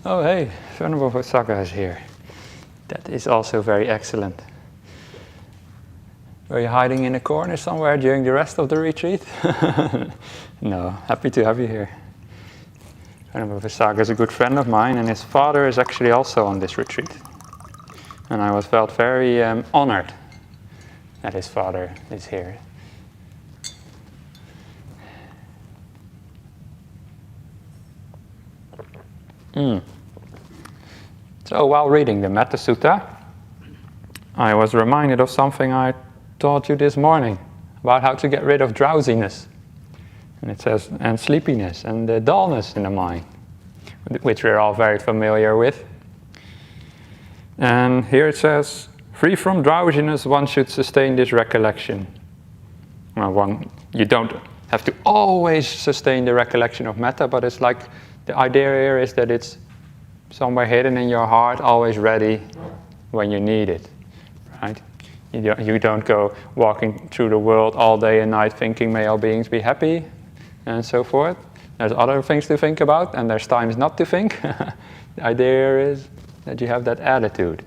Oh, hey, Venerable Sunyo is here. That is also very excellent. Were you hiding in a corner somewhere during the rest of the retreat? No, happy to have you here. Venerable Sunyo is a good friend of mine, and his father is actually also on this retreat. And I felt very honored that his father is here. So while reading the Metta Sutta, I was reminded of something I taught you this morning about how to get rid of drowsiness. And it says, and sleepiness and the dullness in the mind, which we're all very familiar with. And here it says, free from drowsiness, one should sustain this recollection. Well, you don't have to always sustain the recollection of metta, but it's like the idea here is that it's somewhere hidden in your heart, always ready when you need it, right? You don't go walking through the world all day and night thinking, may all beings be happy, and so forth. There's other things to think about, and there's times not to think. The idea here is that you have that attitude.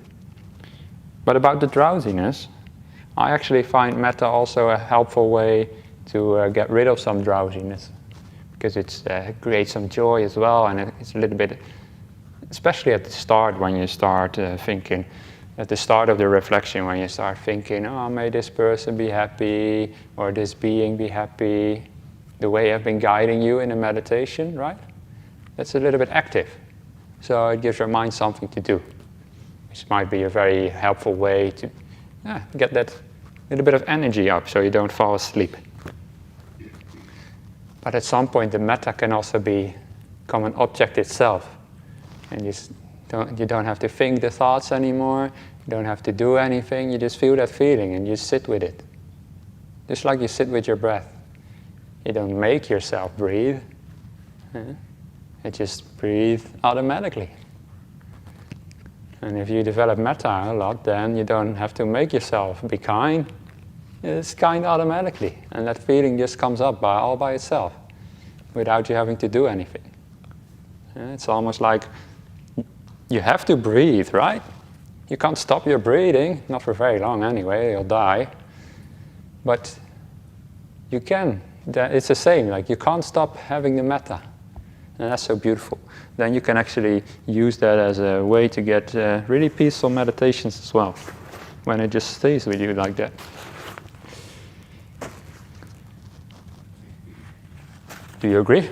But about the drowsiness, I actually find metta also a helpful way to get rid of some drowsiness, because it creates some joy as well, and it's a little bit, especially at the start when you start thinking, at the start of the reflection when you start thinking, oh, may this person be happy, or this being be happy, the way I've been guiding you in a meditation, right? That's a little bit active. So it gives your mind something to do, which might be a very helpful way to get that little bit of energy up so you don't fall asleep. But at some point the metta can also become an object itself. And you don't have to think the thoughts anymore, you don't have to do anything, you just feel that feeling and you sit with it. Just like you sit with your breath. You don't make yourself breathe. You just breathe automatically. And if you develop metta a lot, then you don't have to make yourself be kind. It's kind automatically. And that feeling just comes up all by itself, without you having to do anything. It's almost like you have to breathe, right? You can't stop your breathing, not for very long anyway, you'll die. But you can. It's the same, like you can't stop having the metta. And that's so beautiful. Then you can actually use that as a way to get really peaceful meditations as well, when it just stays with you like that. Do you agree?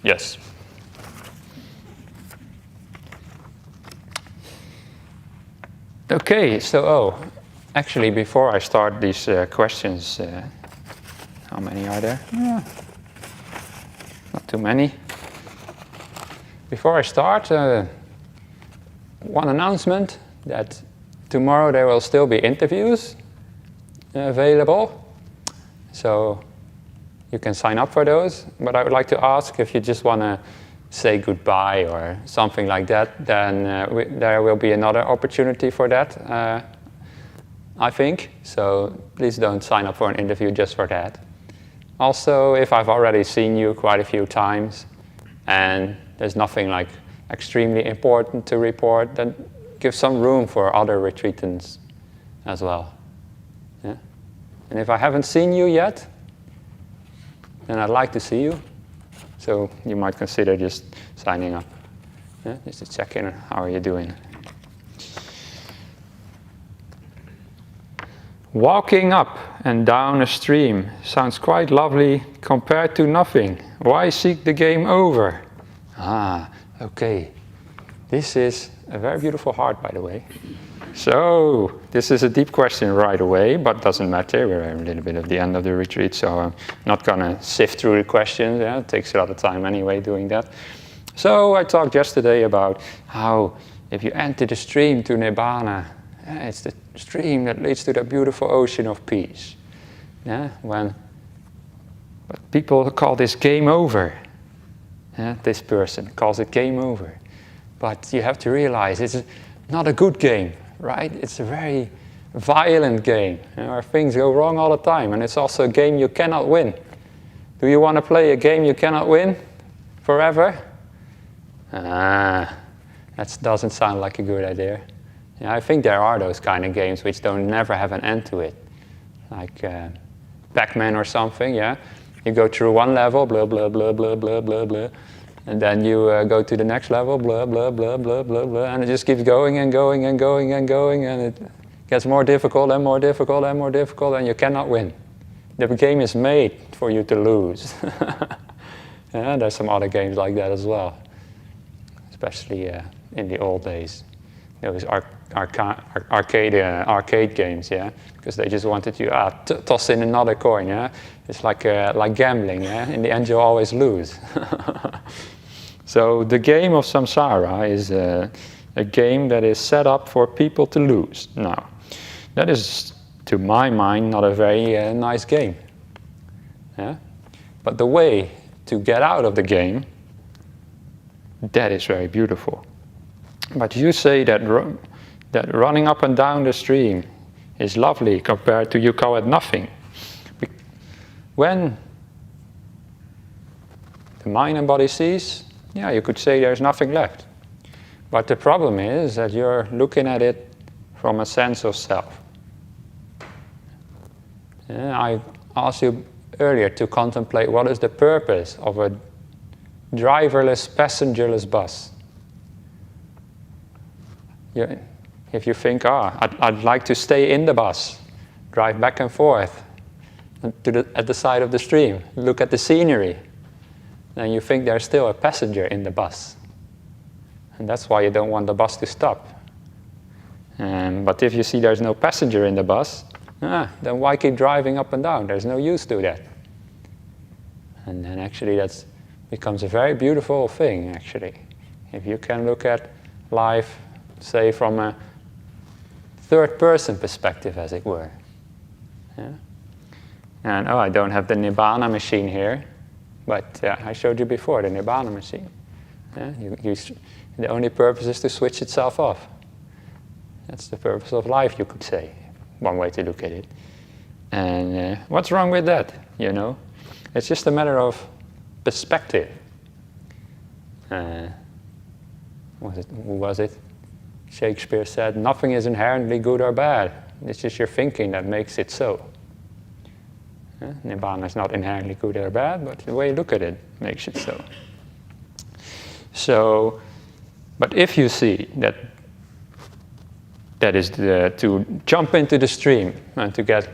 Yes. Okay, so actually before I start these questions, how many are there? Not too many. Before I start, one announcement that tomorrow there will still be interviews available. So you can sign up for those, but I would like to ask if you just want to say goodbye or something like that, then there will be another opportunity for that, I think. So please don't sign up for an interview just for that. Also, if I've already seen you quite a few times and there's nothing like extremely important to report, then give some room for other retreatants as well. Yeah? And if I haven't seen you yet, then I'd like to see you. So you might consider just signing up, just to check in, how are you doing? Walking up and down a stream sounds quite lovely compared to nothing. Why seek the game over? Okay. This is a very beautiful heart, by the way. So, this is a deep question right away, but doesn't matter. We're a little bit at the end of the retreat, so I'm not going to sift through the questions. It takes a lot of time anyway doing that. So, I talked yesterday about how if you enter the stream to Nibbana, it's the stream that leads to the beautiful ocean of peace. But people call this game over. This person calls it game over. But you have to realize it's not a good game. Right? It's a very violent game, where things go wrong all the time, and it's also a game you cannot win. Do you want to play a game you cannot win forever? That doesn't sound like a good idea. Yeah, I think there are those kind of games which don't never have an end to it. Like Pac-Man or something, yeah? You go through one level, blah, blah, blah, blah, blah, blah, blah. And then you go to the next level, blah, blah, blah, blah, blah, blah. And it just keeps going and going and going and going. And it gets more difficult and more difficult and more difficult. And you cannot win. The game is made for you to lose. Yeah, there's some other games like that as well. Especially in the old days. Those arcade games, yeah? Because they just wanted you toss in another coin, yeah? It's like gambling, yeah? In the end you always lose. So the game of samsara is a game that is set up for people to lose. Now, that is, to my mind, not a very nice game. Yeah? But the way to get out of the game, that is very beautiful. But you say that running up and down the stream is lovely compared to you call it nothing. When the mind and body cease, yeah, you could say there's nothing left. But the problem is that you're looking at it from a sense of self. Yeah, I asked you earlier to contemplate what is the purpose of a driverless, passengerless bus. If you think, I'd like to stay in the bus, drive back and forth at the side of the stream, look at the scenery, then you think there's still a passenger in the bus. And that's why you don't want the bus to stop. But if you see there's no passenger in the bus, then why keep driving up and down? There's no use to that. And then actually that becomes a very beautiful thing, actually. If you can look at life, say, from a third-person perspective, as it were. Yeah? And I don't have the Nibbana machine here, but I showed you before the Nibbana machine. Yeah? The only purpose is to switch itself off. That's the purpose of life, you could say. One way to look at it. And what's wrong with that? You know, it's just a matter of perspective. Who was it? Shakespeare said, nothing is inherently good or bad. It's just your thinking that makes it so. Nibbana is not inherently good or bad, but the way you look at it makes it so. So, but if you see that is to jump into the stream and to get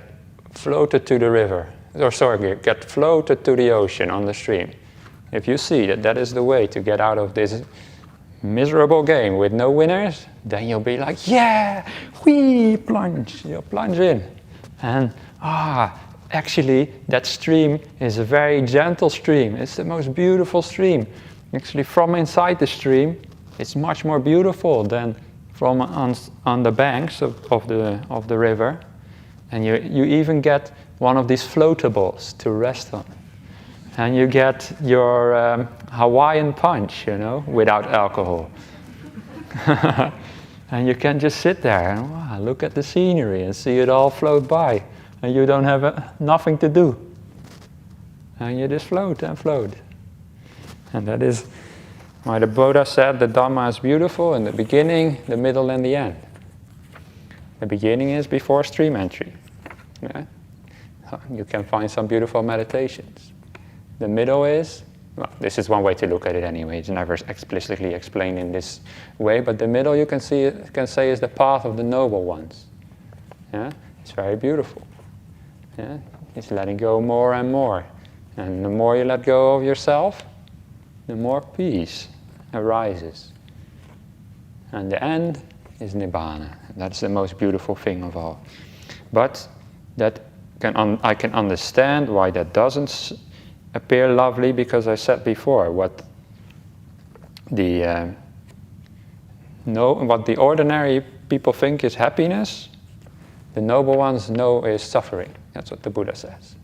floated to the river, get floated to the ocean on the stream. If you see that is the way to get out of this miserable game with no winners, then you'll be like, yeah, plunge. You'll plunge in. And actually that stream is a very gentle stream. It's the most beautiful stream. Actually, from inside the stream, it's much more beautiful than from on the banks of the river. And you even get one of these floatables to rest on. And you get your Hawaiian punch, you know, without alcohol. And you can just sit there and look at the scenery and see it all float by. And you don't have nothing to do. And you just float and float. And that is why the Buddha said the Dhamma is beautiful in the beginning, the middle, and the end. The beginning is before stream entry. Yeah? You can find some beautiful meditations. The middle is, well, this is one way to look at it anyway. It's never explicitly explained in this way, but the middle you can say is the path of the noble ones. Yeah? It's very beautiful. Yeah? It's letting go more and more. And the more you let go of yourself, the more peace arises. And the end is Nibbana. That's the most beautiful thing of all. But I can understand why that doesn't appear lovely, because I said before, what the ordinary people think is happiness, the noble ones know is suffering. That's what the Buddha says.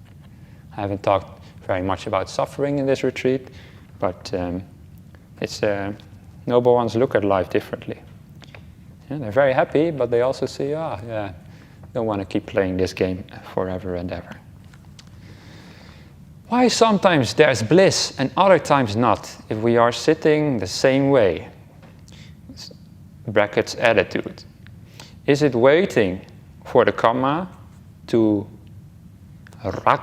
I haven't talked very much about suffering in this retreat, but noble ones look at life differently. Yeah, they're very happy, but they also see, don't want to keep playing this game forever and ever. Why sometimes there's bliss and other times not, if we are sitting the same way? Brackets attitude. Is it waiting for the karma to I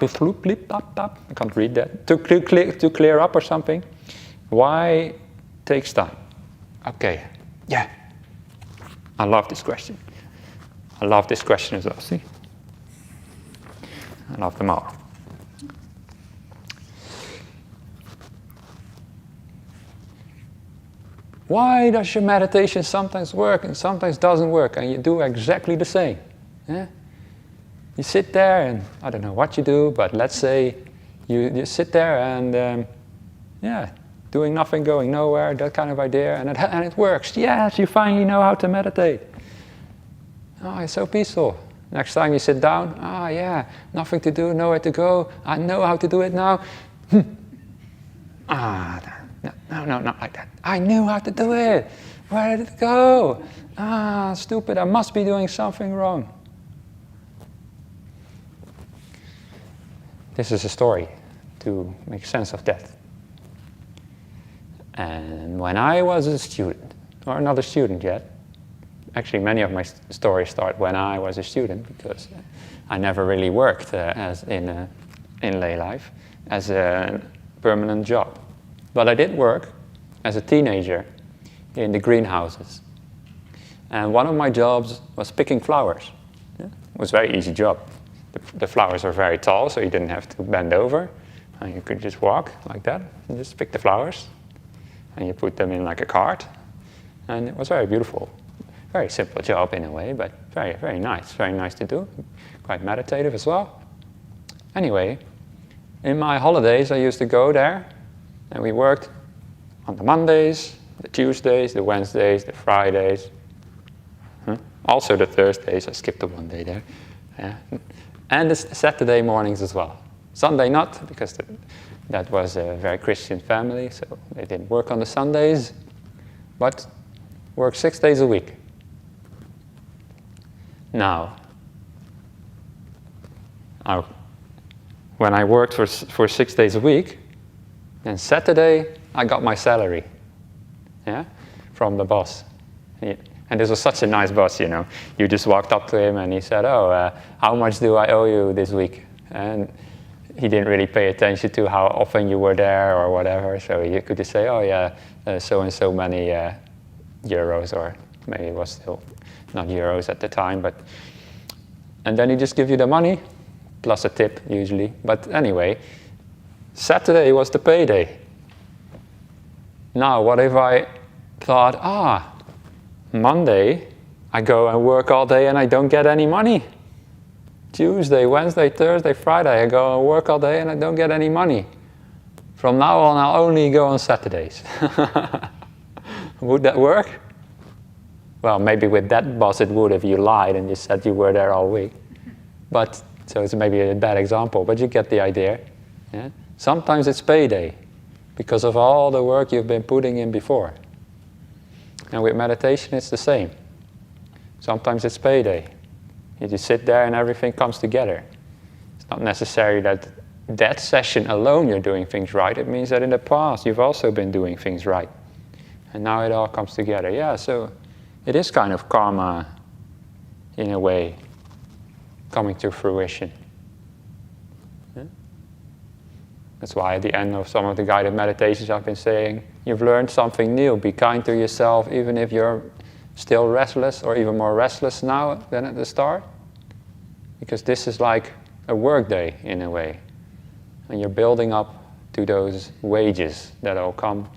can't read that, to clear up or something? Why takes time? Okay, yeah. I love this question. I love this question as well, see? I love them all. Why does your meditation sometimes work and sometimes doesn't work and you do exactly the same? Yeah? You sit there and I don't know what you do, but let's say you sit there and doing nothing, going nowhere, that kind of idea, and it works. Yes, you finally know how to meditate. Oh, it's so peaceful. Next time you sit down, nothing to do, nowhere to go. I know how to do it now. No, not like that. I knew how to do it. Where did it go? Stupid, I must be doing something wrong. This is a story to make sense of that. And when I was a student, or not a student yet, actually many of my stories start when I was a student, because I never really worked as in lay life as a permanent job. But I did work as a teenager in the greenhouses. And one of my jobs was picking flowers. Yeah? It was a very easy job. The flowers are very tall, so you didn't have to bend over. And you could just walk like that and just pick the flowers. And you put them in like a cart. And it was very beautiful. Very simple job in a way, but very, very nice to do. Quite meditative as well. Anyway, in my holidays I used to go there and we worked on the Mondays, the Tuesdays, the Wednesdays, the Fridays. Also the Thursdays, I skipped the one day there. Yeah. And the Saturday mornings as well. Sunday not, because that was a very Christian family, so they didn't work on the Sundays, but worked 6 days a week. Now, when I worked for 6 days a week, then Saturday I got my salary, from the boss. And this was such a nice boss, you know. You just walked up to him and he said, how much do I owe you this week? And he didn't really pay attention to how often you were there or whatever. So you could just say, so and so many euros, or maybe it was still not euros at the time. And then he just give you the money, plus a tip usually. But anyway, Saturday was the payday. Now, what if I thought, Monday, I go and work all day and I don't get any money. Tuesday, Wednesday, Thursday, Friday, I go and work all day and I don't get any money. From now on, I'll only go on Saturdays. Would that work? Well, maybe with that boss it would if you lied and you said you were there all week. So it's maybe a bad example, but you get the idea. Yeah? Sometimes it's payday because of all the work you've been putting in before. And with meditation, it's the same. Sometimes it's payday. You just sit there and everything comes together. It's not necessary that session alone you're doing things right. It means that in the past you've also been doing things right. And now it all comes together. Yeah, so it is kind of karma, in a way, coming to fruition. Yeah? That's why at the end of some of the guided meditations I've been saying, you've learned something new. Be kind to yourself, even if you're still restless or even more restless now than at the start. Because this is like a work day in a way. And you're building up to those wages that will come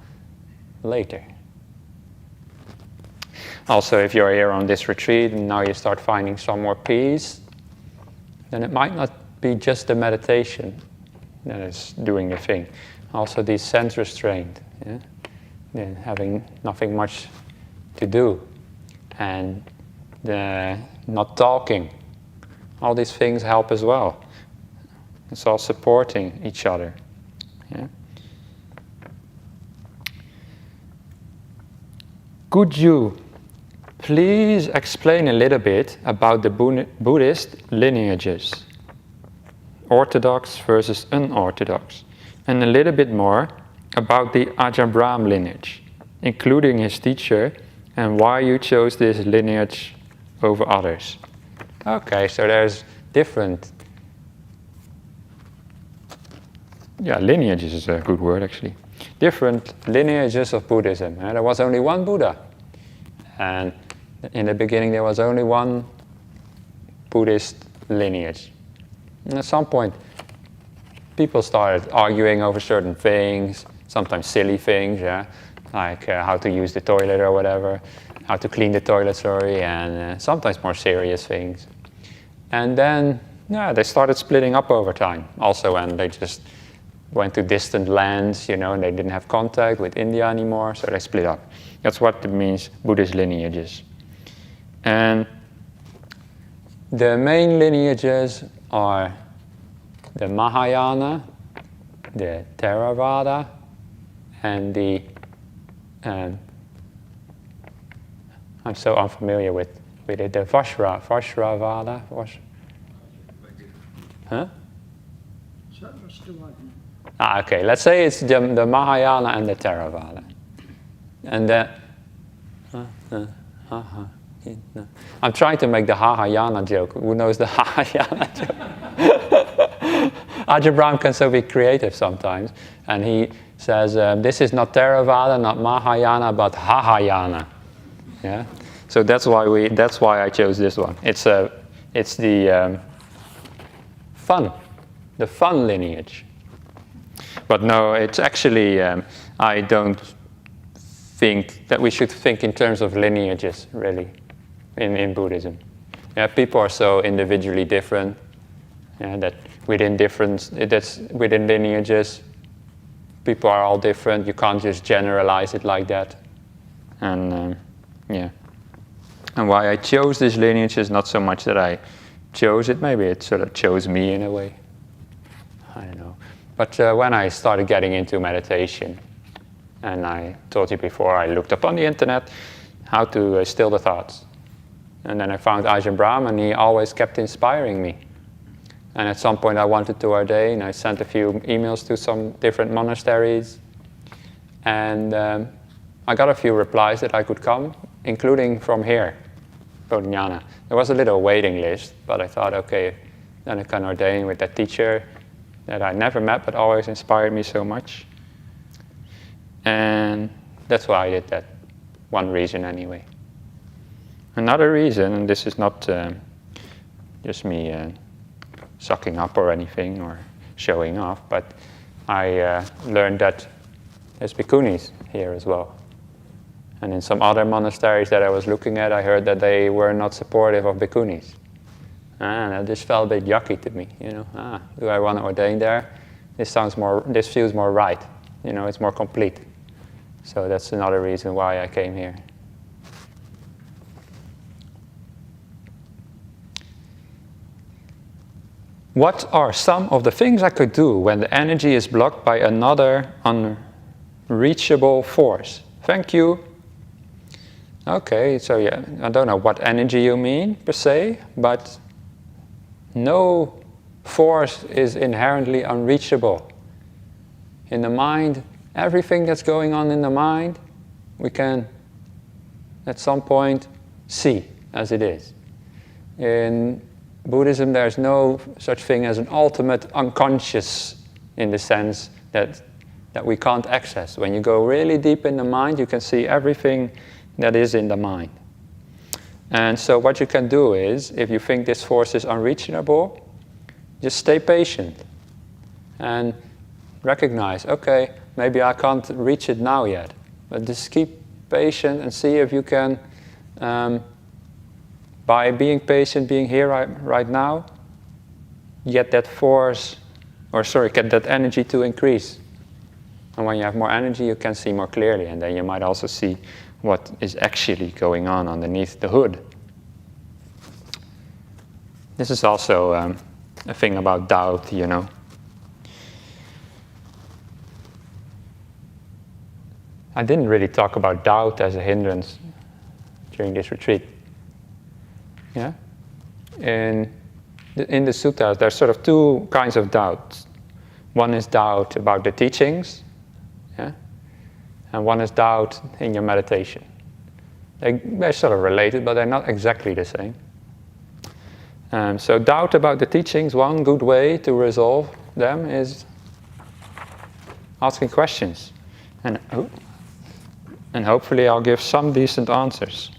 later. Also, if you're here on this retreat and now you start finding some more peace, then it might not be just the meditation that is doing the thing. Also these sense restraint, and having nothing much to do, and the not talking. All these things help as well. It's all supporting each other. Yeah? Could you please explain a little bit about the Buddhist lineages? orthodox versus unorthodox, and a little bit more about the Ajahn Brahm lineage, including his teacher, and why you chose this lineage over others. Okay, so there's different... lineages is a good word actually. Different lineages of Buddhism. There was only one Buddha. And in the beginning there was only one Buddhist lineage. And at some point people started arguing over certain things, sometimes silly things, like how to use the toilet or whatever, how to clean the toilet, and sometimes more serious things. And then, they started splitting up over time. Also, when they just went to distant lands, and they didn't have contact with India anymore, so they split up. That's what it means, Buddhist lineages. And the main lineages are the Mahayana, the Theravada, and the... I'm so unfamiliar with it. The Vajravada. Huh? Okay, let's say it's the Mahayana and the Theravada. And I'm trying to make the Mahayana joke. Who knows the Mahayana joke? Ajahn Brahm can so be creative sometimes. And he says, this is not Theravada, not Mahayana, but Hahayana. Yeah? So that's why I chose this one. It's the fun lineage. But no, it's actually, I don't think that we should think in terms of lineages, really, in Buddhism. Yeah, people are so individually different, that within lineages, people are all different. You can't just generalize it like that. And and why I chose this lineage is not so much that I chose it, maybe it sort of chose me in a way. I don't know. But when I started getting into meditation, and I told you before, I looked up on the internet how to still the thoughts. And then I found Ajahn Brahm, and he always kept inspiring me. And at some point I wanted to ordain. I sent a few emails to some different monasteries. And I got a few replies that I could come, including from here, Jhana. There was a little waiting list, but I thought, okay, then I can ordain with that teacher that I never met but always inspired me so much. And that's why I did that. One reason anyway. Another reason, and this is not just me sucking up or anything or showing off, but I learned that there's bhikkhunis here as well. And in some other monasteries that I was looking at, I heard that they were not supportive of bhikkhunis. And that just felt a bit yucky to me, do I want to ordain there? This feels more right, it's more complete. So that's another reason why I came here. What are some of the things I could do when the energy is blocked by another unreachable force? Thank you. Okay, so I don't know what energy you mean per se, but no force is inherently unreachable. In the mind, everything that's going on in the mind, we can at some point see as it is. In Buddhism, there's no such thing as an ultimate unconscious in the sense that we can't access. When you go really deep in the mind, you can see everything that is in the mind. And so what you can do is, if you think this force is unreachable, just stay patient and recognize, okay, maybe I can't reach it now yet, but just keep patient and see if you can, by being patient, being here right now, get that get that energy to increase. And when you have more energy, you can see more clearly, and then you might also see what is actually going on underneath the hood. This is also a thing about doubt, I didn't really talk about doubt as a hindrance during this retreat. Yeah? And in the suttas, there's sort of two kinds of doubts. One is doubt about the teachings, yeah? And one is doubt in your meditation. They're sort of related, but they're not exactly the same. So doubt about the teachings, one good way to resolve them is asking questions. And hopefully I'll give some decent answers.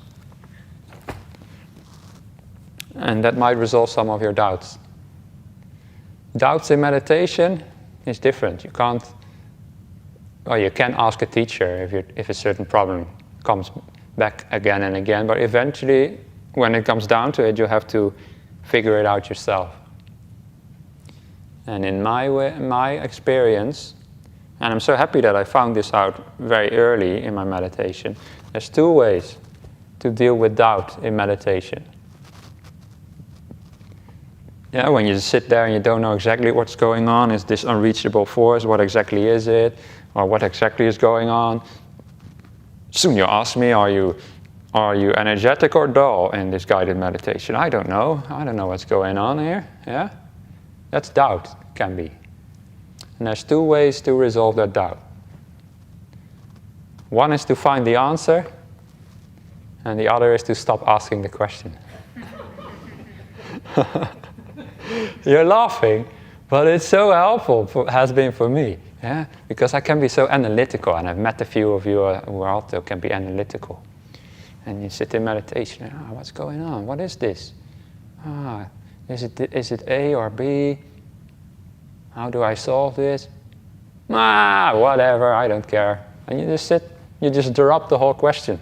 And that might resolve some of your doubts. Doubts in meditation is different. You can ask a teacher if a certain problem comes back again and again, but eventually, when it comes down to it, you have to figure it out yourself. And in my experience, and I'm so happy that I found this out very early in my meditation, there's two ways to deal with doubt in meditation. Yeah, when you sit there and you don't know exactly what's going on, is this unreachable force, what exactly is it, or what exactly is going on? Sunyo asked me, are you energetic or dull in this guided meditation? I don't know what's going on here. Yeah, that's doubt, can be. And there's two ways to resolve that doubt. One is to find the answer, and the other is to stop asking the question. You're laughing, but it's so helpful, has been for me. Yeah? Because I can be so analytical, and I've met a few of you who also can be analytical. And you sit in meditation, and, what's going on? What is this? Is it A or B? How do I solve this? Whatever, I don't care. And you just sit, you just drop the whole question.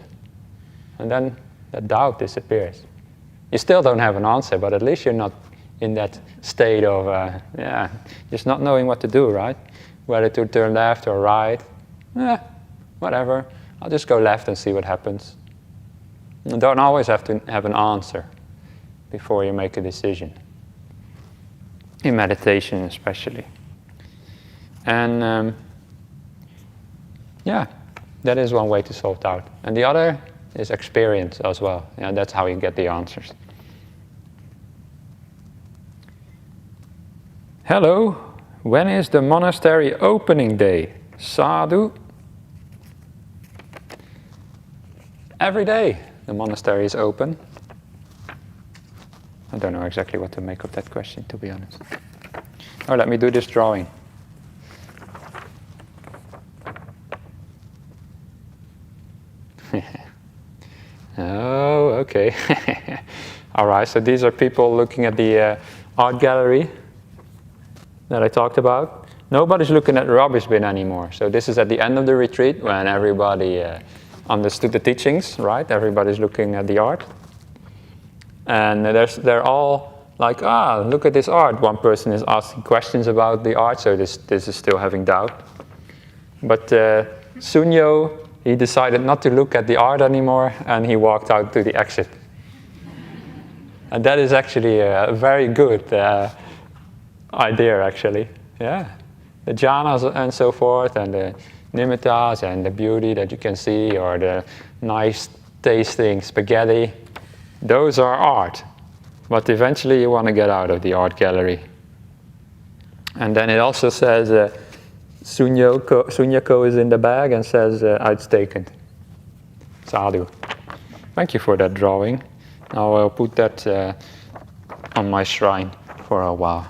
And then the doubt disappears. You still don't have an answer, but at least you're not in that state of, just not knowing what to do, right? Whether to turn left or right. Whatever. I'll just go left and see what happens. You don't always have to have an answer before you make a decision. In meditation especially. And that is one way to solve doubt. And the other is experience as well. Yeah, that's how you get the answers. Hello, when is the monastery opening day? Sadhu. Every day the monastery is open. I don't know exactly what to make of that question, to be honest. Oh, let me do this drawing. Oh, okay. All right, so these are people looking at the art gallery that I talked about. Nobody's looking at the rubbish bin anymore. So this is at the end of the retreat when everybody understood the teachings, right? Everybody's looking at the art. And they're all like, look at this art. One person is asking questions about the art, so this is still having doubt. But Sunyo, he decided not to look at the art anymore, and he walked out to the exit. And that is actually a very good idea, actually. Yeah, the jhanas and so forth, and the nimittas, and the beauty that you can see, or the nice tasting spaghetti. Those are art, but eventually you want to get out of the art gallery. And then it also says, Sunyako is in the bag and says, uitstekend. Sadhu. Thank you for that drawing. Now I'll put that on my shrine for a while.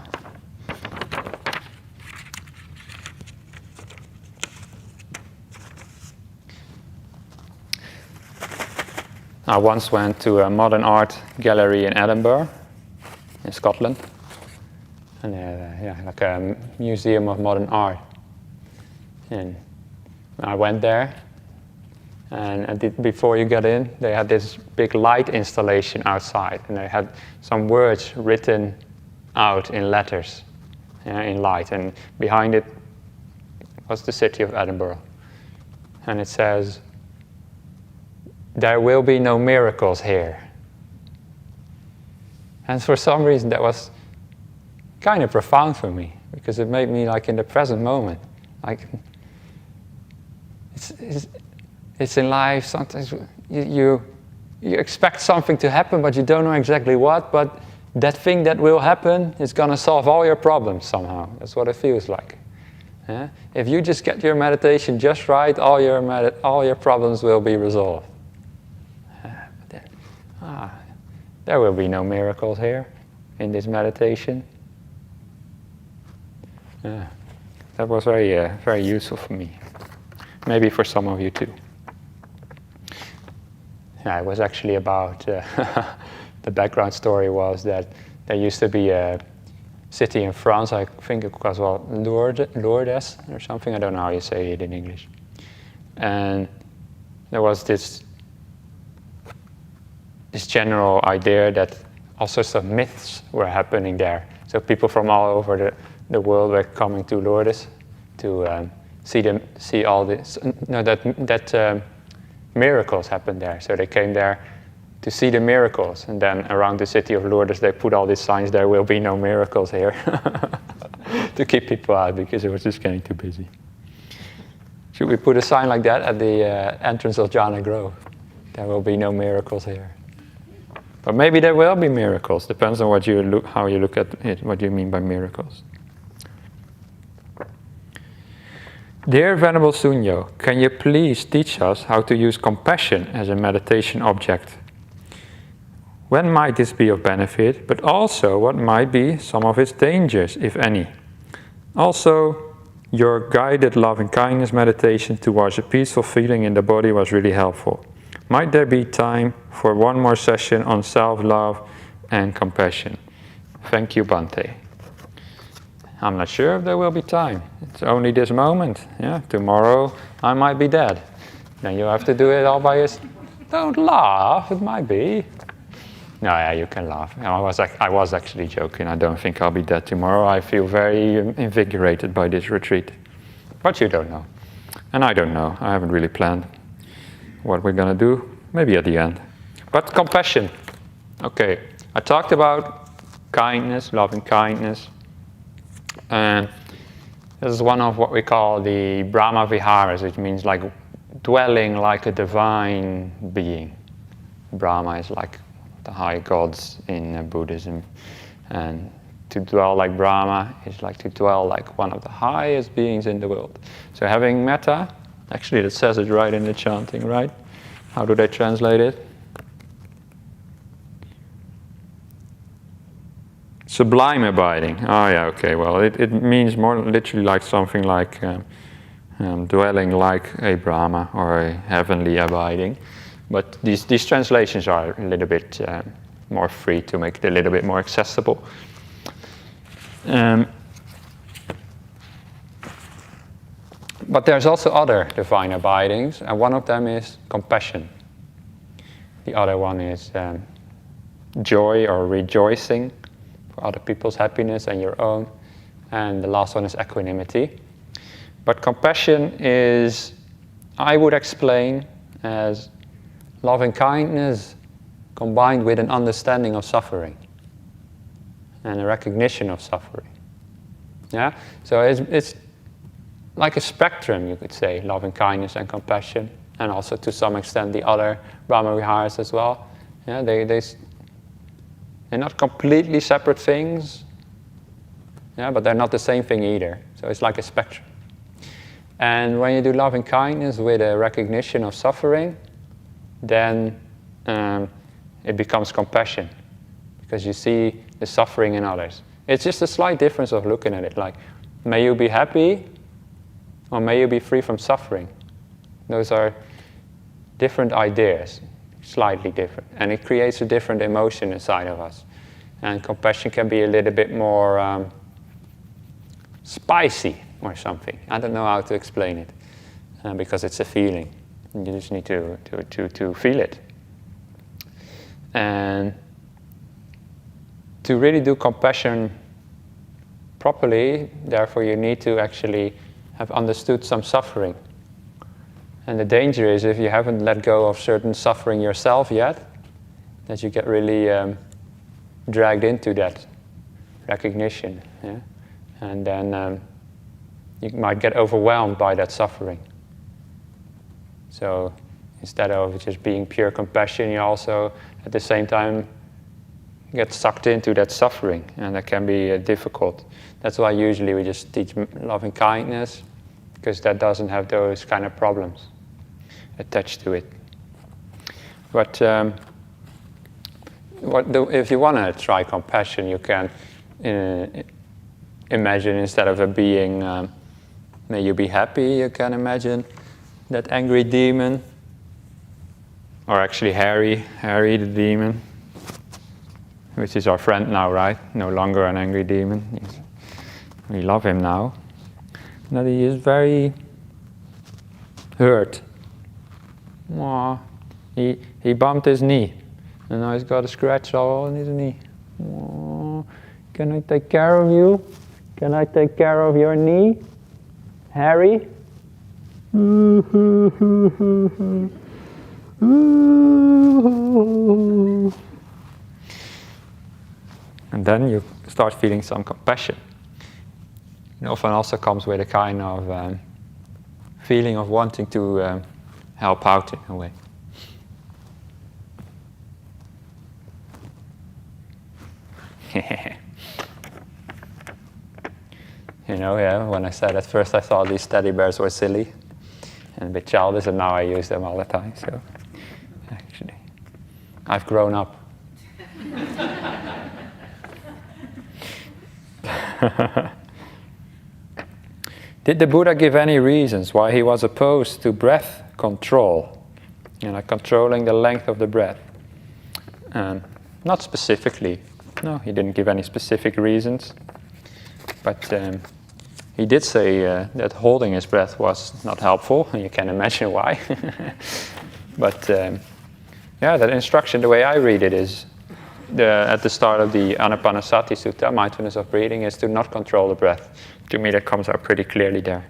I once went to a modern art gallery in Edinburgh, in Scotland, and like a museum of modern art. And I went there, and before you get in, they had this big light installation outside, and they had some words written out in letters, in light, and behind it was the city of Edinburgh, and it says, "There will be no miracles here." And for some reason that was kind of profound for me, because it made me like in the present moment. Like it's in life, sometimes you expect something to happen, but you don't know exactly what, but that thing that will happen is going to solve all your problems somehow. That's what it feels like. Yeah? If you just get your meditation just right, all your problems will be resolved. There will be no miracles here in this meditation. That was very useful for me. Maybe for some of you too. Yeah, it was actually about, the background story was that there used to be a city in France, I think it was Lourdes or something, I don't know how you say it in English. And there was this general idea that all sorts of myths were happening there. So people from all over the world were coming to Lourdes to see all this, that miracles happened there. So they came there to see the miracles, and then around the city of Lourdes they put all these signs, there will be no miracles here, to keep people out because it was just getting too busy. Should we put a sign like that at the entrance of Jhana Grove? There will be no miracles here. But maybe there will be miracles. Depends on how you look at it, what you mean by miracles. Dear Venerable Sunyo, can you please teach us how to use compassion as a meditation object? When might this be of benefit, but also what might be some of its dangers, if any? Also, your guided loving-kindness meditation towards a peaceful feeling in the body was really helpful. Might there be time for one more session on self-love and compassion? Thank you, Bhante. I'm not sure if there will be time. It's only this moment. Yeah, tomorrow I might be dead. Then you have to do it all by yourself. Don't laugh, it might be. No, yeah, you can laugh. I was actually joking. I don't think I'll be dead tomorrow. I feel very invigorated by this retreat. But you don't know. And I don't know. I haven't really planned what we're going to do. Maybe at the end. But compassion. Okay, I talked about kindness, loving kindness. And this is one of what we call the Brahma Viharas, which means like dwelling like a divine being. Brahma is like the high gods in Buddhism, and to dwell like Brahma is like to dwell like one of the highest beings in the world. So having metta, actually that says it right in the chanting, right? How do they translate it? Sublime abiding. Oh yeah, okay, well it means more literally like something like dwelling like a Brahma or a heavenly abiding. But these translations are a little bit more free to make it a little bit more accessible. But there's also other divine abidings, and one of them is compassion. The other one is joy or rejoicing for other people's happiness and your own. And the last one is equanimity. But compassion is, I would explain as loving kindness combined with an understanding of suffering and a recognition of suffering. Yeah? So it's like a spectrum, you could say, loving kindness and compassion, and also to some extent the other Brahma Viharas as well. Yeah, they're not completely separate things, yeah, but they're not the same thing either. So it's like a spectrum. And when you do loving kindness with a recognition of suffering, then it becomes compassion, because you see the suffering in others. It's just a slight difference of looking at it, like, may you be happy, or may you be free from suffering. Those are different ideas, slightly different, and it creates a different emotion inside of us. And compassion can be a little bit more spicy or something. I don't know how to explain it, because it's a feeling. You just need to feel it. And to really do compassion properly, therefore you need to actually have understood some suffering. And the danger is, if you haven't let go of certain suffering yourself yet, that you get really dragged into that recognition. Yeah? And then you might get overwhelmed by that suffering. So instead of just being pure compassion, you also at the same time get sucked into that suffering, and that can be difficult. That's why usually we just teach loving kindness, because that doesn't have those kind of problems attached to it. But if you want to try compassion, you can imagine, instead of a being, may you be happy, you can imagine that angry demon, or actually Harry the demon, which is our friend now, right? No longer an angry demon. We love him now. That he is very hurt. Aww. He bumped his knee, and now he's got a scratch all on his knee. Aww. Can I take care of you? Can I take care of your knee, Harry? And then you start feeling some compassion. It often also comes with a kind of feeling of wanting to help out in a way. You know, yeah, when I said at first I thought these teddy bears were silly and a bit childish, and now I use them all the time. So actually, I've grown up. Did the Buddha give any reasons why he was opposed to breath control? You know, controlling the length of the breath. Not specifically. No, he didn't give any specific reasons. But he did say that holding his breath was not helpful, and you can imagine why. But yeah, that instruction, the way I read it, is at the start of the Anapanasati Sutta, mindfulness of breathing, is to not control the breath. To me, that comes out pretty clearly there.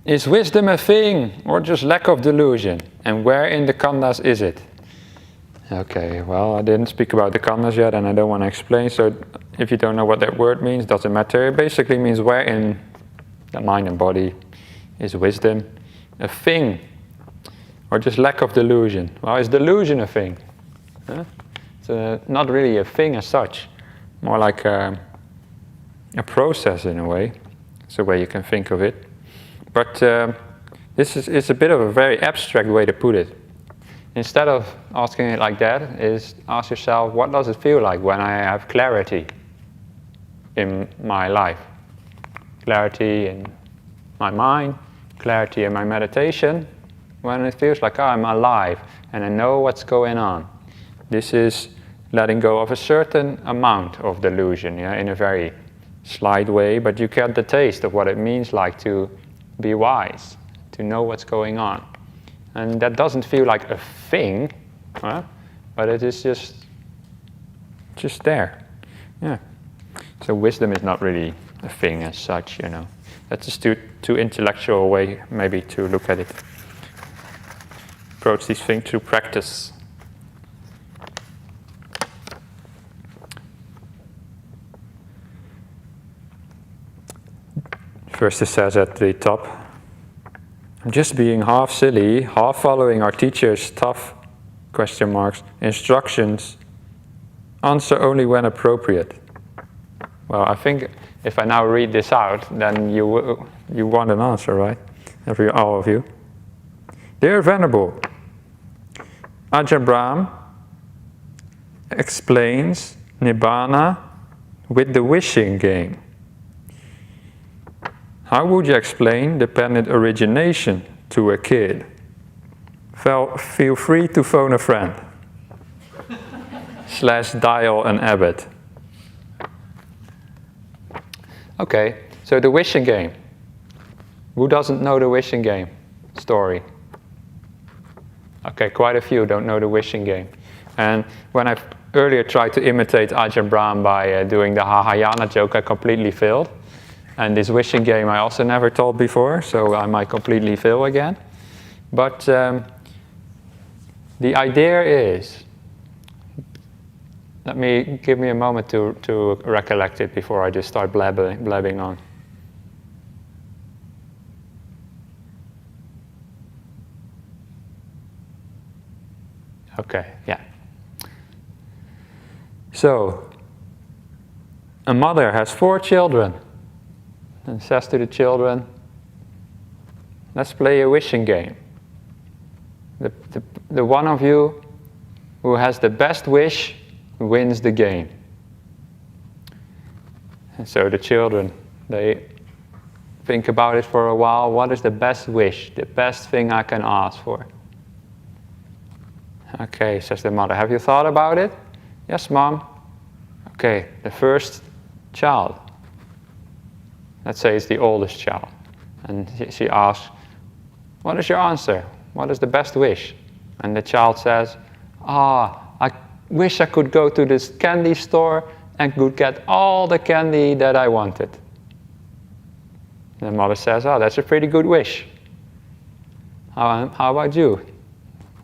Is wisdom a thing, or just lack of delusion? And where in the khandhas is it? Okay, well, I didn't speak about the khandhas yet, and I don't want to explain, so if you don't know what that word means, doesn't matter. It basically means where in the mind and body is wisdom a thing, or just lack of delusion. Well, is delusion a thing? Huh? It's not really a thing as such, more like a process in a way. It's the way you can think of it. But it's a bit of a very abstract way to put it. Instead of asking it like that, is ask yourself, what does it feel like when I have clarity in my life? Clarity in my mind, clarity in my meditation, when it feels like I'm alive and I know what's going on. This is letting go of a certain amount of delusion, yeah, in a very slight way, but you get the taste of what it means like to be wise, to know what's going on. And that doesn't feel like a thing, huh? But it is just there. Yeah. So wisdom is not really a thing as such, you know. That's just too intellectual way maybe to look at it. Approach these things through practice. First it says at the top, just being half silly, half following our teacher's tough instructions, answer only when appropriate. Well, I think if I now read this out, then you want an answer, right? All of you. Dear Venerable, Ajahn Brahm explains Nibbana with the wishing game. How would you explain dependent origination to a kid? Feel free to phone a friend. / dial an abbot. Okay, so the wishing game. Who doesn't know the wishing game story? Okay, quite a few don't know the wishing game. And when I earlier tried to imitate Ajahn Brahm by doing the Mahayana joke, I completely failed. And this wishing game I also never told before, so I might completely fail again. But the idea is, give me a moment to recollect it before I just start blabbing on. Okay, yeah. So, a mother has 4 children and says to the children, let's play a wishing game. The one of you who has the best wish wins the game. And so the children, they think about it for a while. What is the best wish, the best thing I can ask for? Okay, says the mother, have you thought about it? Yes, Mom. Okay, the first child. Let's say it's the oldest child. And she asks, what is your answer? What is the best wish? And the child says, I wish I could go to this candy store and could get all the candy that I wanted. And the mother says, that's a pretty good wish. How about you?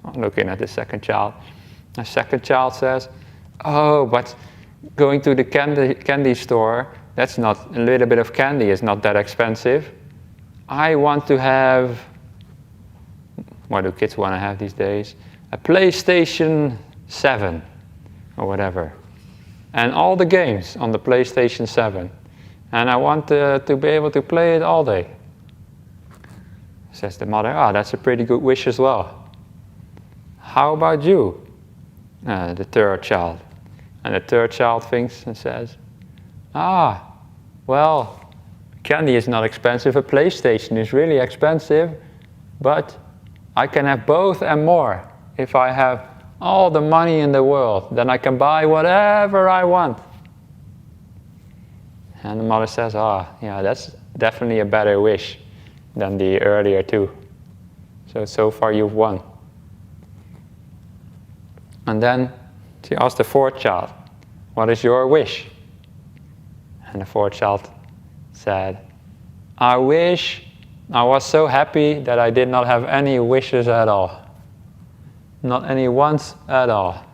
I'm looking at the second child. The second child says, but going to the candy store, that's not, a little bit of candy is not that expensive. I want to have, what do kids want to have these days? A PlayStation 7 or whatever. And all the games on the PlayStation 7. And I want to be able to play it all day. Says the mother, that's a pretty good wish as well. How about you? The third child. And the third child thinks and says, well, candy is not expensive, a PlayStation is really expensive, but I can have both and more. If I have all the money in the world, then I can buy whatever I want. And the mother says, that's definitely a better wish than the earlier two. So far you've won. And then she asked the fourth child, what is your wish? And the fourth child said, I wish I was so happy that I did not have any wishes at all. Not any wants at all.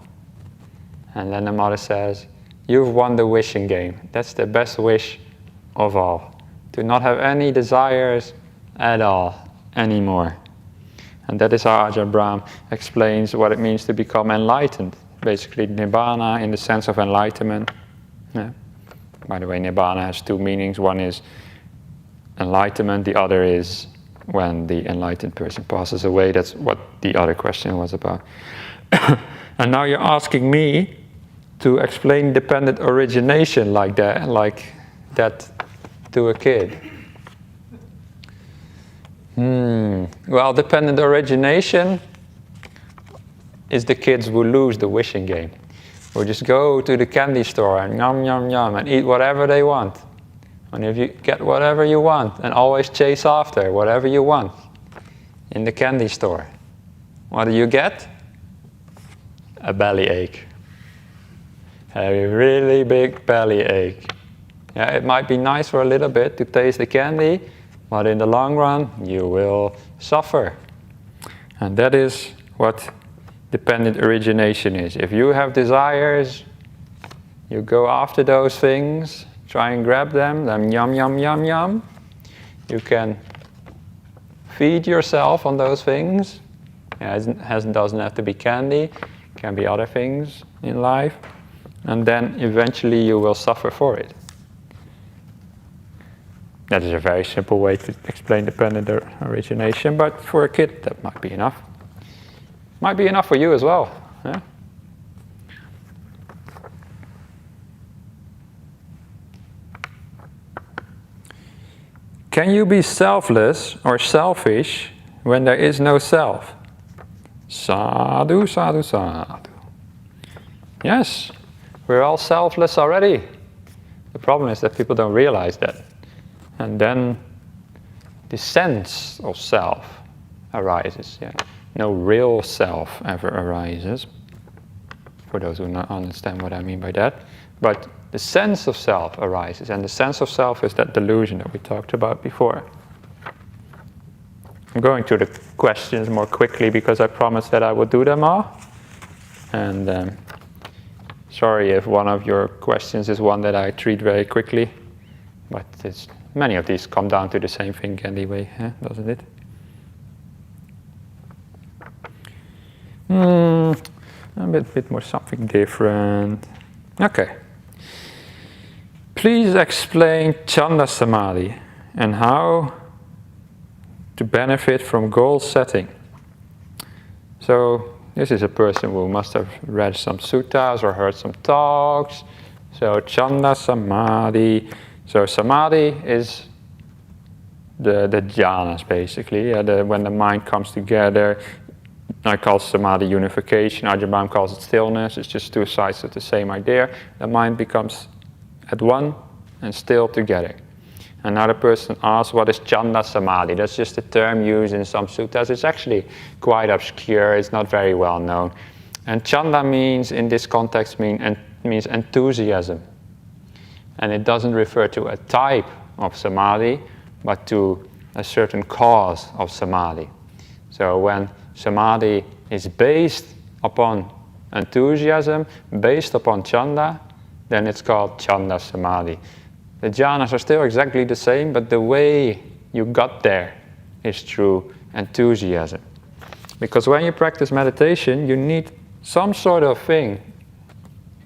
And then the mother says, you've won the wishing game. That's the best wish of all. To not have any desires at all anymore. And that is how Ajahn Brahm explains what it means to become enlightened. Basically, Nibbana in the sense of enlightenment. Yeah. By the way, Nibbana has 2 meanings. One is enlightenment, the other is when the enlightened person passes away. That's what the other question was about. And now you're asking me to explain dependent origination like that to a kid. Well, dependent origination is the kids who lose the wishing game. Who just go to the candy store and yum, yum, yum, and eat whatever they want. And if you get whatever you want, and always chase after whatever you want in the candy store, what do you get? A bellyache. A really big bellyache. Yeah, it might be nice for a little bit to taste the candy, but in the long run, you will suffer. And that is what dependent origination is. If you have desires, you go after those things, try and grab them, then yum, yum, yum, yum. You can feed yourself on those things. It doesn't have to be candy, it can be other things in life. And then eventually you will suffer for it. That is a very simple way to explain dependent origination, but for a kid that might be enough. Might be enough for you as well. Yeah? Can you be selfless or selfish when there is no self? Sadhu, sadhu, sadhu. Yes, we're all selfless already. The problem is that people don't realize that. And then the sense of self arises. Yeah. No real self ever arises, for those who don't understand what I mean by that. But the sense of self arises, and the sense of self is that delusion that we talked about before. I'm going to the questions more quickly because I promised that I would do them all. And sorry if one of your questions is one that I treat very quickly, but many of these come down to the same thing anyway, doesn't it? A bit more something different. Okay. Please explain Chanda Samadhi and how to benefit from goal setting. So this is a person who must have read some suttas or heard some talks. So Chanda Samadhi. So Samadhi is the jhanas basically. When the mind comes together. I call Samadhi unification. Ajahn calls it stillness. It's just two sides of the same idea. The mind becomes at one and still together. Another person asks, what is Chanda Samadhi? That's just a term used in some suttas. It's actually quite obscure. It's not very well known. And Chanda means, in this context, means enthusiasm. And it doesn't refer to a type of Samadhi, but to a certain cause of Samadhi. So when Samadhi is based upon enthusiasm, based upon Chanda, then it's called Chanda Samadhi. The jhanas are still exactly the same, but the way you got there is through enthusiasm. Because when you practice meditation, you need some sort of thing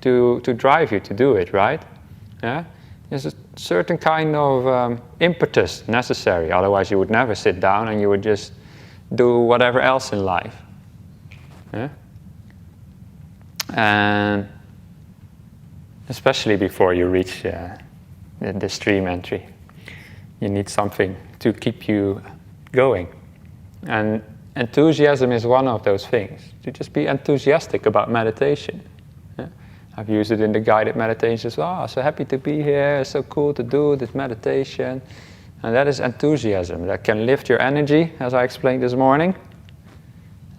to drive you to do it, right? Yeah? There's a certain kind of impetus necessary, otherwise you would never sit down and you would just do whatever else in life. Yeah? And especially before you reach the stream entry, you need something to keep you going. And enthusiasm is one of those things. To just be enthusiastic about meditation. Yeah? I've used it in the guided meditations as well. Oh, so happy to be here, it's so cool to do this meditation. And that is enthusiasm. That can lift your energy, as I explained this morning.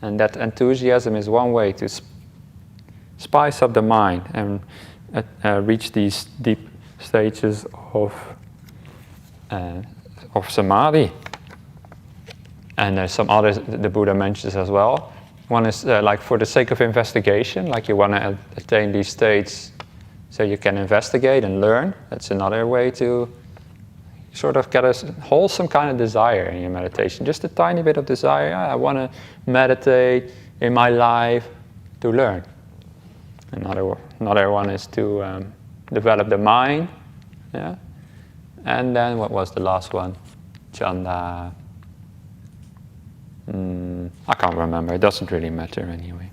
And that enthusiasm is one way to spice up the mind and reach these deep stages of samadhi. And there's some others the Buddha mentions as well. One is like for the sake of investigation, like you want to attain these states so you can investigate and learn. That's another way to sort of get a wholesome kind of desire in your meditation. Just a tiny bit of desire. I want to meditate in my life to learn. Another one is to develop the mind. Yeah? And then what was the last one? Chanda. I can't remember. It doesn't really matter anyway.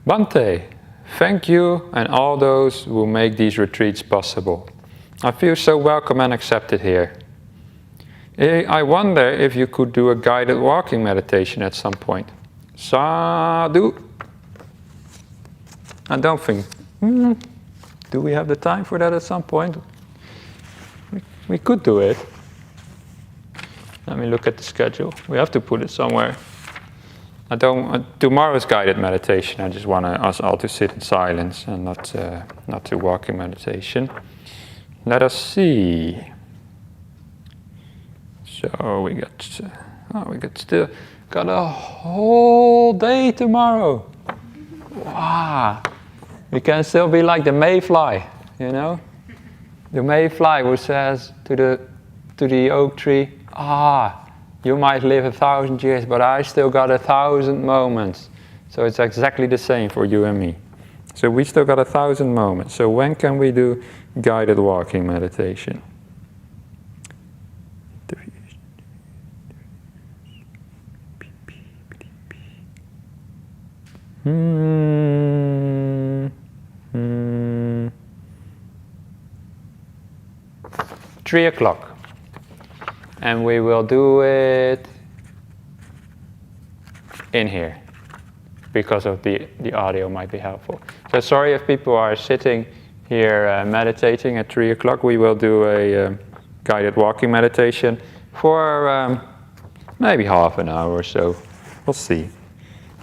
Bhante, thank you and all those who make these retreats possible. I feel so welcome and accepted here. I wonder if you could do a guided walking meditation at some point. Sadhu. I don't think. Do we have the time for that at some point? We could do it. Let me look at the schedule. We have to put it somewhere. Tomorrow's guided meditation. I just want us all to sit in silence and not to walking meditation. Let us see. So we got a whole day tomorrow. Wow. We can still be like the mayfly, you know? The mayfly who says to the oak tree, you might live 1,000 years, but I still got 1,000 moments. So it's exactly the same for you and me. So we still got 1,000 moments. So when can we do guided walking meditation? Three o'clock. And we will do it in here because of the audio might be helpful. So sorry if people are sitting here meditating at 3 o'clock. We will do a guided walking meditation for maybe half an hour or so. We'll see.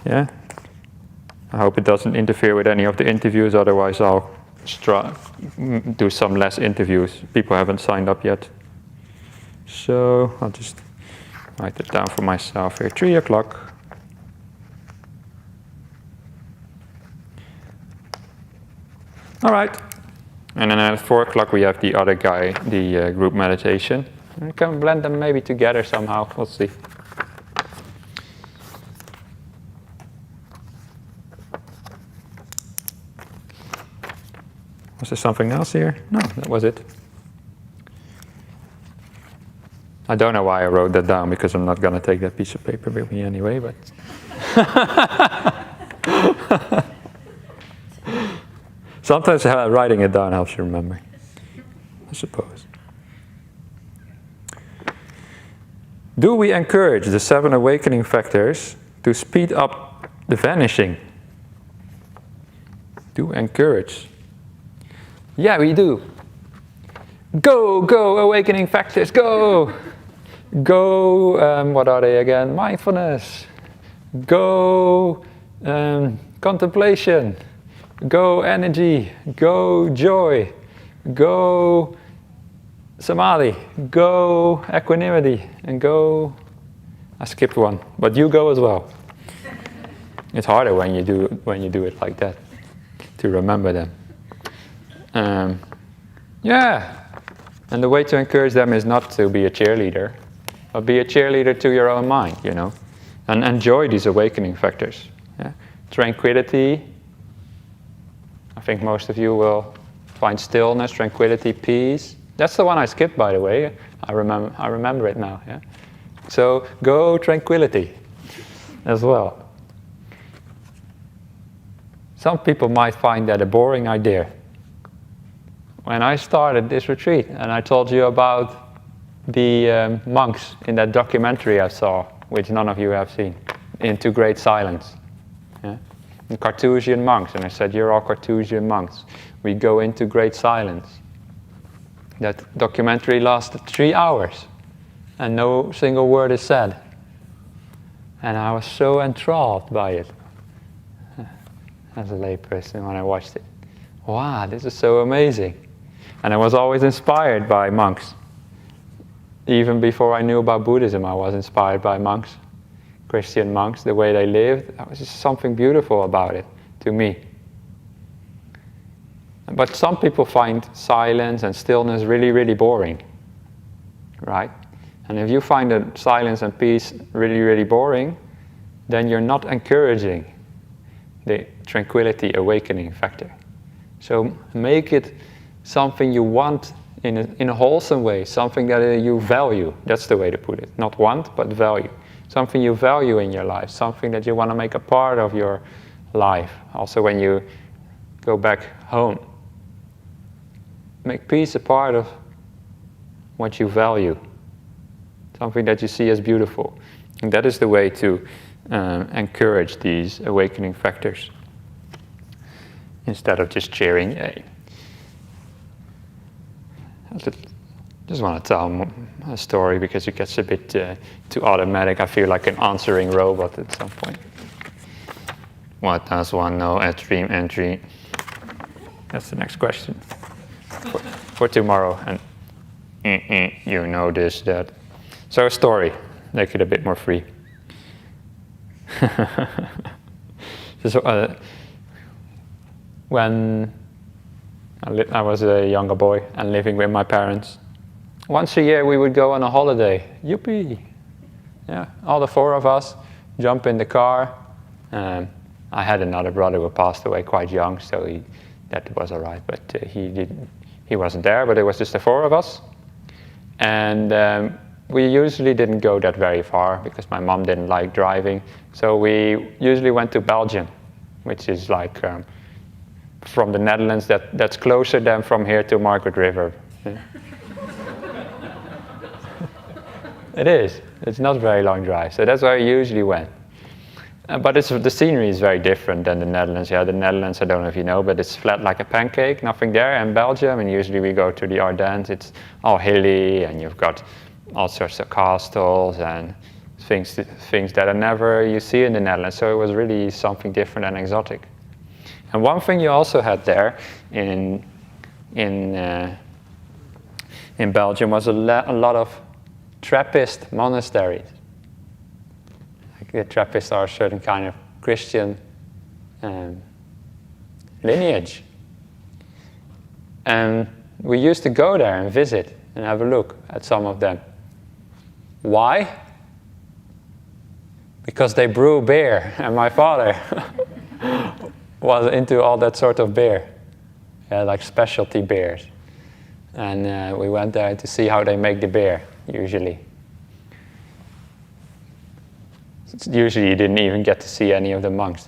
Yeah. I hope it doesn't interfere with any of the interviews, otherwise I'll do some less interviews. People haven't signed up yet. So I'll just write it down for myself here. 3 o'clock. All right. And then at 4 o'clock we have the other guy, the group meditation. We can blend them maybe together somehow. We'll see. Was there something else here? No, that was it. I don't know why I wrote that down, because I'm not going to take that piece of paper with me anyway, but... Sometimes writing it down helps you remember, I suppose. Do we encourage the 7 awakening factors to speed up the vanishing? Do encourage. Yeah, we do. Go, go, awakening factors, go! Go, what are they again? Mindfulness. Go, contemplation. Go, energy. Go, joy. Go, samadhi. Go, equanimity. And go, I skipped one, but you go as well. It's harder when you do it like that, to remember them. Yeah. And the way to encourage them is not to be a cheerleader, but be a cheerleader to your own mind, you know, and enjoy these awakening factors. Yeah? Tranquility. I think most of you will find stillness, tranquility, peace. That's the one I skipped, by the way. I remember it now. Yeah? So go tranquility as well. Some people might find that a boring idea. When I started this retreat, and I told you about the monks in that documentary I saw, which none of you have seen, Into Great Silence. Yeah? The Carthusian monks, and I said, you're all Carthusian monks. We go into great silence. That documentary lasted 3 hours, and no single word is said. And I was so enthralled by it, as a layperson, when I watched it. Wow, this is so amazing. And I was always inspired by monks. Even before I knew about Buddhism, I was inspired by monks, Christian monks, the way they lived. There was just something beautiful about it, to me. But some people find silence and stillness really, really boring, right? And if you find the silence and peace really, really boring, then you're not encouraging the tranquility awakening factor. So make it something you want in a wholesome way, something that you value. That's the way to put it. Not want, but value. Something you value in your life, something that you want to make a part of your life. Also when you go back home. Make peace a part of what you value. Something that you see as beautiful. And that is the way to encourage these awakening factors. Instead of just cheering, yay. I just want to tell a story because it gets a bit too automatic. I feel like an answering robot at some point. What does one know at dream entry? That's the next question for tomorrow. And you know this, that. So a story, make it a bit more free. So, when I was a younger boy and living with my parents, once a year we would go on a holiday. Yippee! Yeah, all the 4 of us jump in the car. I had another brother who passed away quite young, so that was all right. But he wasn't there. But it was just the 4 of us, and we usually didn't go that very far because my mom didn't like driving. So we usually went to Belgium, which is like from the Netherlands, that's closer than from here to Margaret River. Yeah. It is. It's not a very long drive. So that's where I usually went. But the scenery is very different than the Netherlands. Yeah, the Netherlands, I don't know if you know, but it's flat like a pancake, nothing there. And Belgium, and usually we go to the Ardennes, it's all hilly, and you've got all sorts of castles and things that are never you see in the Netherlands. So it was really something different and exotic. And one thing you also had there in Belgium was a lot of Trappist monasteries. Like the Trappists are a certain kind of Christian lineage. And we used to go there and visit. and have a look at some of them. Why? Because they brew beer, and my father was into all that sort of beer, like specialty beers. And we went there to see how they make the beer, usually. Usually you didn't even get to see any of the monks.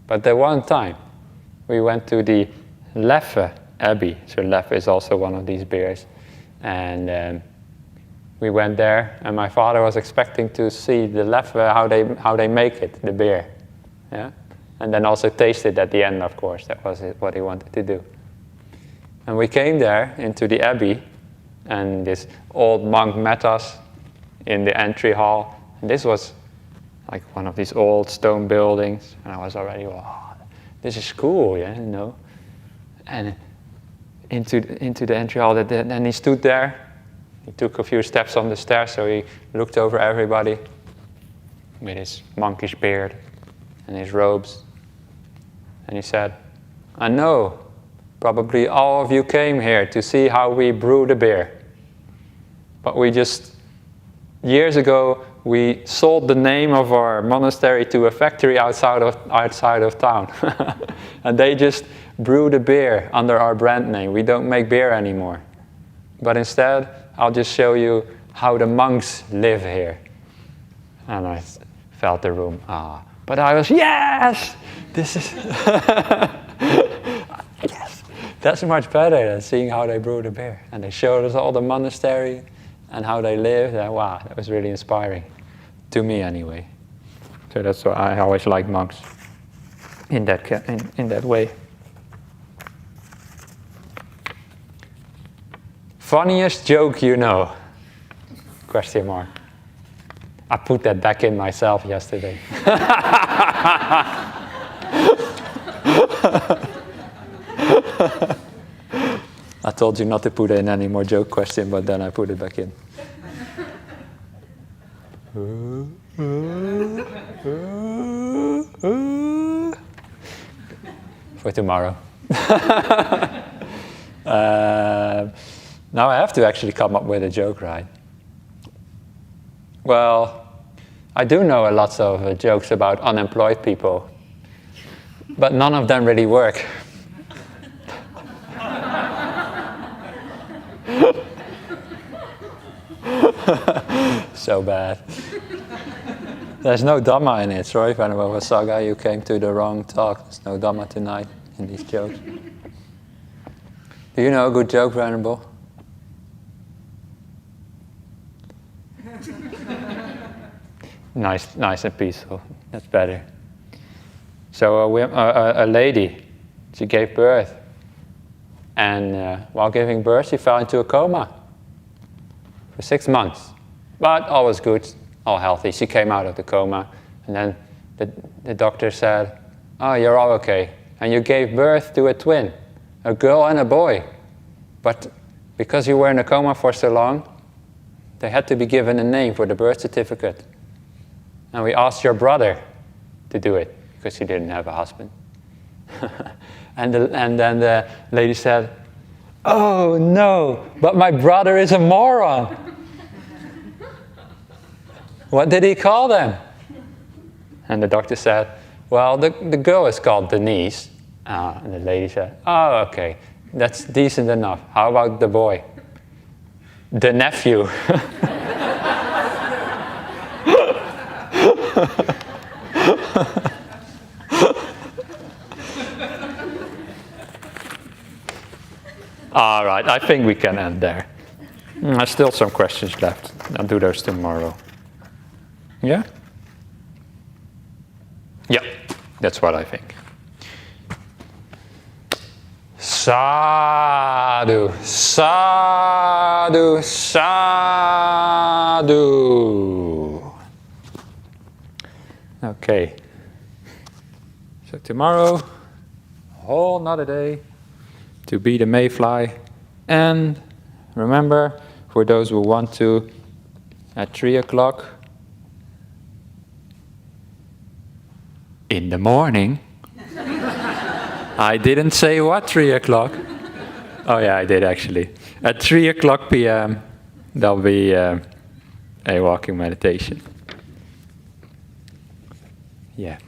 But the one time, we went to the Leffe Abbey. So Leffe is also one of these beers. And we went there, and my father was expecting to see the Leffe, how they make it, the beer. Yeah? And then also taste it at the end, of course. That was what he wanted to do. And we came there into the abbey, and this old monk met us in the entry hall. And this was like one of these old stone buildings. And I was already, wow, this is cool, yeah, you know. And into the entry hall, and he stood there. He took a few steps on the stairs, so he looked over everybody with his monkish beard and his robes. And he said, I know, probably all of you came here to see how we brew the beer. But years ago, we sold the name of our monastery to a factory outside of town. And they just brew the beer under our brand name. We don't make beer anymore. But instead, I'll just show you how the monks live here. And I felt the room, But I was, yes! This is... yes! That's much better than seeing how they brew the beer. And they showed us all the monastery and how they lived. And wow, that was really inspiring. To me, anyway. So that's why I always like monks in that way. Funniest joke you know? Question mark. I put that back in myself yesterday. I told you not to put in any more joke question, but then I put it back in. For tomorrow. Now I have to actually come up with a joke, right? Well, I do know lots of jokes about unemployed people, but none of them really work. So bad. There's no Dhamma in it. Sorry, Venerable Sunyo, you came to the wrong talk. There's no Dhamma tonight in these jokes. Do you know a good joke, Venerable? Nice and peaceful. That's better. So a lady, she gave birth. And while giving birth, she fell into a coma for 6 months. But all was good, all healthy. She came out of the coma. And then the doctor said, oh, you're all okay. And you gave birth to a twin, a girl and a boy. But because you were in a coma for so long, they had to be given a name for the birth certificate. And we asked your brother to do it, because he didn't have a husband. And then the lady said, oh no, but my brother is a moron. What did he call them? And the doctor said, well, the girl is called Denise. And the lady said, oh, okay, that's decent enough. How about the boy? The nephew. All right, I think we can end there. There's still some questions left. I'll do those tomorrow. Yeah? Yeah, that's what I think. Sadhu, sadhu, sadhu. Okay. So tomorrow, a whole nother day to be the mayfly. And remember, for those who want to, at 3 o'clock in the morning, I didn't say what 3 o'clock, Oh yeah, I did actually. At 3 o'clock p.m. there'll be a walking meditation. Yeah.